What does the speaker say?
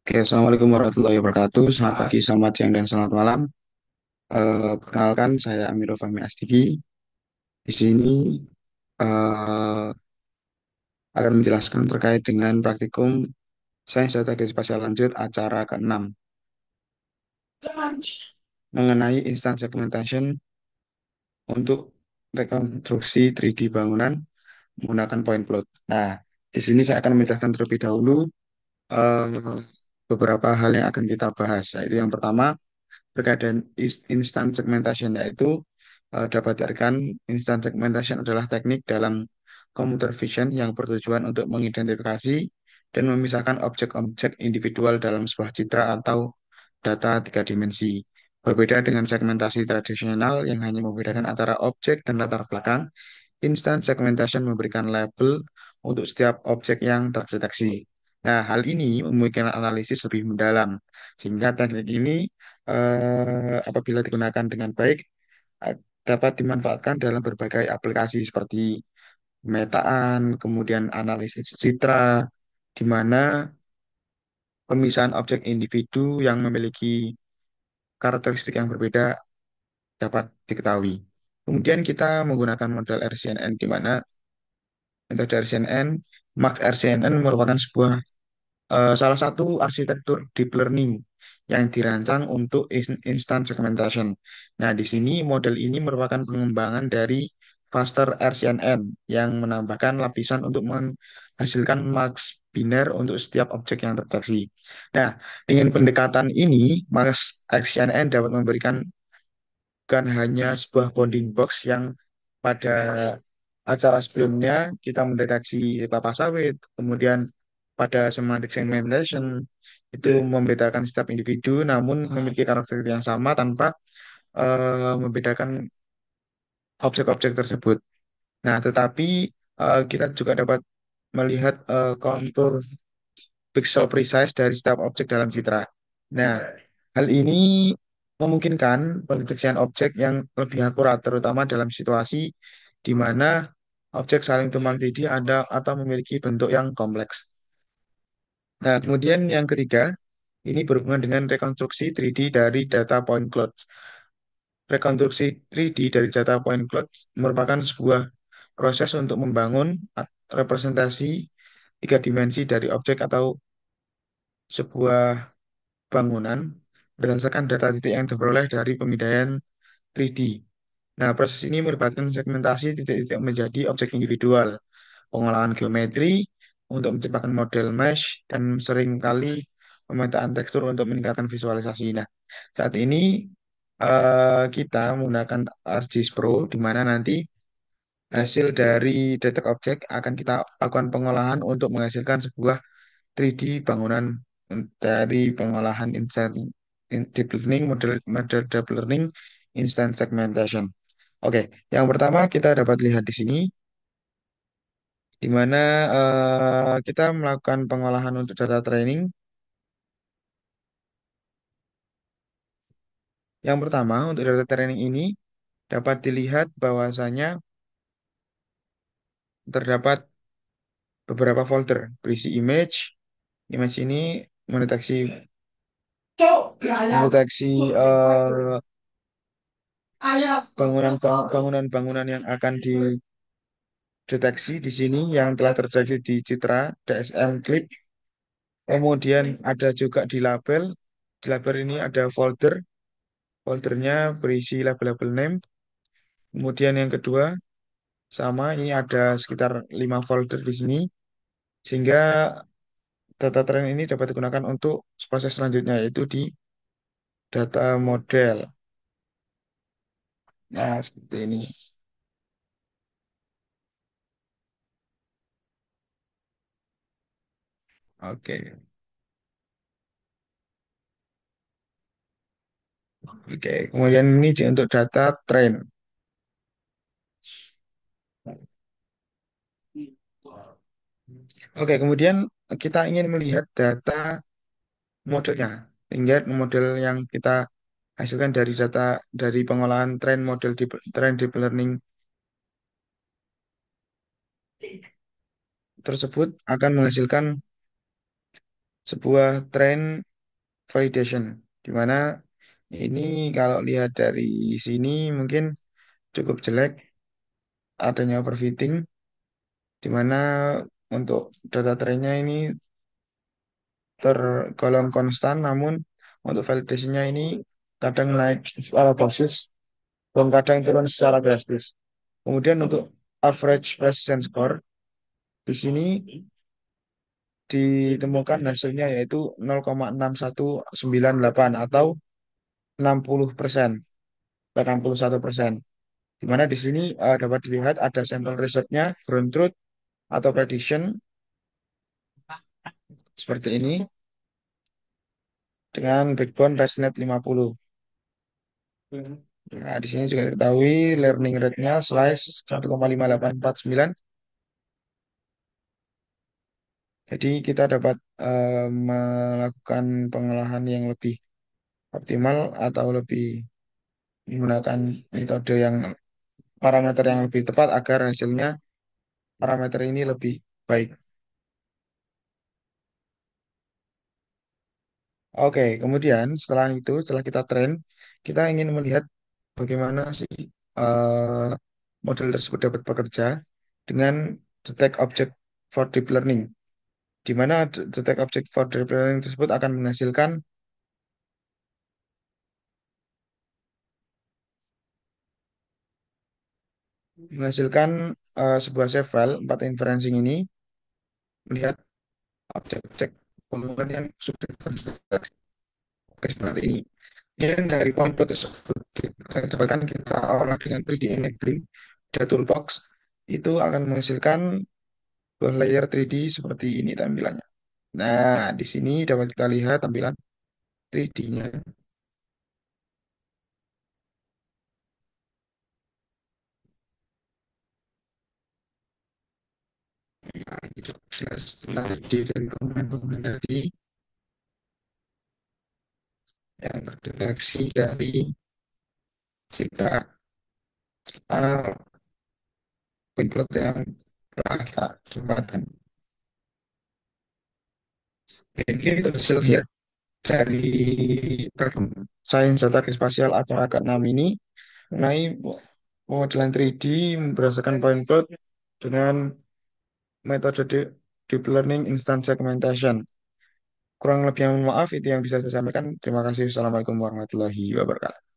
Oke, Assalamualaikum warahmatullahi wabarakatuh. Selamat pagi, selamat siang, dan selamat malam. Perkenalkan, saya Amiro Fahmi Astiki. Di sini eh, akan menjelaskan terkait dengan praktikum Sains Data Geospasial Lanjut acara ke-6 mengenai instant segmentation untuk rekonstruksi 3D bangunan menggunakan point cloud. Nah, di sini saya akan menjelaskan terlebih dahulu eh, beberapa hal yang akan kita bahas. Yaitu yang pertama, terkait dengan instant segmentation, yaitu dapat diartikan instant segmentation adalah teknik dalam computer vision yang bertujuan untuk mengidentifikasi dan memisahkan objek-objek individual dalam sebuah citra atau data tiga dimensi. Berbeda dengan segmentasi tradisional yang hanya membedakan antara objek dan latar belakang, instant segmentation memberikan label untuk setiap objek yang terdeteksi. Nah, hal ini memungkinkan analisis lebih mendalam, sehingga teknik ini apabila digunakan dengan baik eh, dapat dimanfaatkan dalam berbagai aplikasi seperti pemetaan, kemudian analisis citra, di mana pemisahan objek individu yang memiliki karakteristik yang berbeda dapat diketahui. Kemudian kita menggunakan model RCNN, di mana metode RCNN, Max RCNN merupakan sebuah salah satu arsitektur deep learning yang dirancang untuk instant segmentation. Nah, di sini model ini merupakan pengembangan dari Faster RCNN yang menambahkan lapisan untuk menghasilkan max biner untuk setiap objek yang terdeteksi. Nah, dengan pendekatan ini, Max RCNN dapat memberikan bukan hanya sebuah bounding box yang pada acara sebelumnya kita mendeteksi kelapa sawit, kemudian pada semantic segmentation itu membedakan setiap individu namun memiliki karakteristik yang sama tanpa membedakan objek-objek tersebut. Nah, tetapi kita juga dapat melihat kontur pixel precise dari setiap objek dalam citra. Nah, hal ini memungkinkan pendeteksian objek yang lebih akurat, terutama dalam situasi di mana objek saling tumpang tindih ada atau memiliki bentuk yang kompleks. Nah, kemudian yang ketiga, ini berhubungan dengan rekonstruksi 3D dari data point clouds. Rekonstruksi 3D dari data point clouds merupakan sebuah proses untuk membangun representasi tiga dimensi dari objek atau sebuah bangunan berdasarkan data titik yang diperoleh dari pemindaian 3D. Nah, proses ini melibatkan segmentasi titik-titik menjadi objek individual, pengolahan geometri untuk menciptakan model mesh, dan seringkali pemetaan tekstur untuk meningkatkan visualisasi. Nah, saat ini kita menggunakan ArcGIS Pro, di mana nanti hasil dari detek objek akan kita lakukan pengolahan untuk menghasilkan sebuah 3D bangunan dari pengolahan instant deep learning, model model deep learning, instant segmentation. Oke, yang pertama kita dapat lihat di sini, di mana kita melakukan pengolahan untuk data training. Yang pertama, untuk data training ini dapat dilihat bahwasanya terdapat beberapa folder berisi image. Image ini mendeteksi mendeteksi bangunan-bangunan yang akan dideteksi di sini yang telah terjadi di citra DSM Clip. Kemudian ada juga di label. Di label ini ada folder. Foldernya berisi label-label name. Kemudian yang kedua, sama ini ada sekitar 5 folder di sini. Sehingga data train ini dapat digunakan untuk proses selanjutnya, yaitu di data model. Nah, seperti ini. Oke. Oke. Kemudian ini untuk data train. Oke, kemudian kita ingin melihat data modelnya. Hingga model yang kita hasilkan dari data dari pengolahan train deep learning tersebut akan menghasilkan sebuah trend validation, di mana ini kalau lihat dari sini mungkin cukup jelek adanya overfitting, di mana untuk data trennya ini tergolong konstan, namun untuk validasinya ini kadang naik secara basis dan kadang turun secara drastis. Kemudian untuk average precision score di sini ditemukan hasilnya yaitu 0,6198 atau 60%, 61%. Di mana di sini dapat dilihat ada sampel resultnya, ground truth atau prediction seperti ini dengan backbone ResNet 50. Nah, di sini juga diketahui learning rate-nya slice 1,5849. Jadi kita dapat melakukan pengolahan yang lebih optimal atau lebih menggunakan metode yang parameter yang lebih tepat agar hasilnya parameter ini lebih baik. Oke, kemudian setelah kita train, kita ingin melihat bagaimana sih eh, model tersebut dapat bekerja dengan detect object for deep learning, di mana detect object for deep learning tersebut akan menghasilkan sebuah save file 4 inferencing ini melihat objek-objek bangunan yang sudah terdeteksi seperti ini. Dan dari konflik tersebut kita cobakan kita olah dengan 3D Enabling ada toolbox itu akan menghasilkan dua layer 3D seperti ini tampilannya. Nah, di sini dapat kita lihat tampilan 3D-nya. Nah, itu jelas tentang 3D dari bangunan-bangunan tadi yang terdeteksi dari citra template yang telah kita tempatkan. Ini kita hasil ya dari Sains Data Spasial Aceh Akad 6 ini mengenai pemodelan 3D berdasarkan point cloud dengan metode deep learning instant segmentation. Kurang lebih mohon maaf itu yang bisa saya sampaikan. Terima kasih. Assalamualaikum warahmatullahi wabarakatuh.